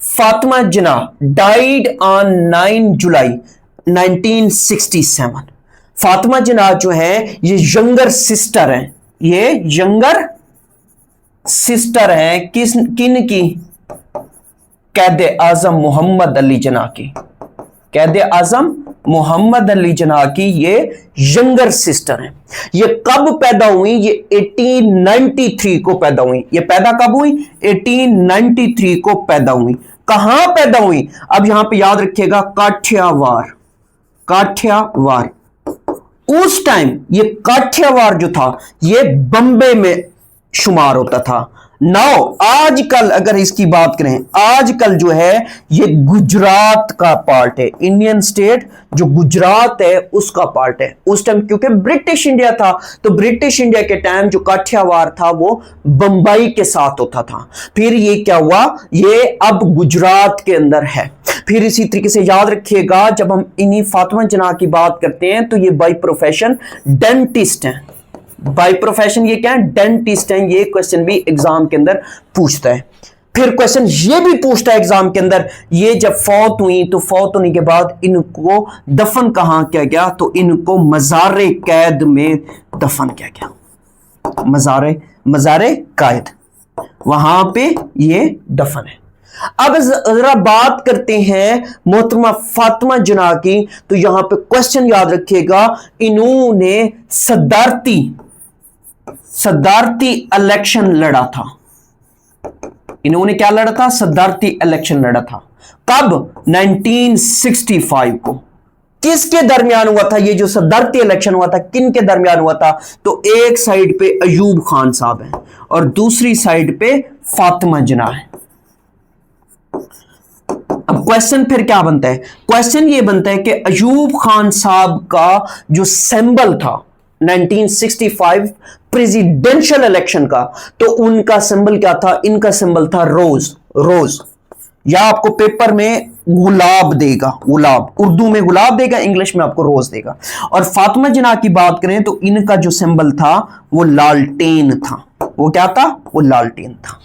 Fatima Jinnah died on 9 जुलाई 1967। फातिमा जिन्ना जो है ये यंगर सिस्टर है, ये यंगर सिस्टर है किन की? कैद आजम मोहम्मद अली जिन्ना की। कैद आजम मोहम्मद अली जिन्ना की ये यंगर सिस्टर है। ये कब पैदा हुई? ये 1893 को पैदा हुई। ये पैदा कब हुई? 1893 को पैदा हुई। कहां पैदा हुई? अब यहां पे याद रखिएगा, काठियावाड़। काठियावाड़ उस टाइम ये काठियावाड़ जो था ये बंबे में शुमार होता था। नाउ आजकल अगर इसकी बात करें, आजकल जो है ये गुजरात का पार्ट है। इंडियन स्टेट जो गुजरात है उसका पार्ट है। उस टाइम क्योंकि ब्रिटिश इंडिया था, तो ब्रिटिश इंडिया के टाइम जो काठियावाड़ था वो बंबई के साथ होता था। फिर ये क्या हुआ, ये अब गुजरात के अंदर है। फिर इसी तरीके से याद रखिएगा, जब हम इन्हीं फातिमा जिन्ना की बात करते हैं तो ये बाय प्रोफेशन डेंटिस्ट हैं। बाय प्रोफेशन ये क्या है? डेंटिस्ट हैं। ये क्वेश्चन भी एग्जाम के अंदर पूछता है। फिर क्वेश्चन ये भी पूछता है एग्जाम के अंदर, ये जब फौत हुई तो फौत होने के बाद इनको दफन कहां किया गया? तो इनको मज़ारे कैद में दफन किया गया। मज़ारे कैद, वहां पे ये दफन है। अब जरा बात करते हैं मोहतरमा फातिमा जिन्ना की। तो यहां पे क्वेश्चन याद रखिएगा, इन्होंने सदारती इलेक्शन लड़ा था। इन्होंने क्या लड़ा था? सदारती इलेक्शन लड़ा था। कब? 1965 को। किसके दरमियान हुआ था ये जो सदारती इलेक्शन हुआ था? किन के दरमियान हुआ था? तो एक साइड पे अयूब खान साहब है और दूसरी साइड पे फातिमा जिन्ना है। अब क्वेश्चन फिर क्या बनता है? क्वेश्चन ये बनता है कि अयूब खान साहब का जो सिंबल था 1965 प्रेसिडेंशियल इलेक्शन का, तो उनका सिंबल क्या था? इनका सिंबल था रोज। या आपको पेपर में गुलाब देगा, गुलाब उर्दू में गुलाब देगा, इंग्लिश में आपको रोज देगा। और फातिमा जिन्ना की बात करें तो इनका जो सिंबल था वो लालटेन था। वो क्या था? वो लालटेन था।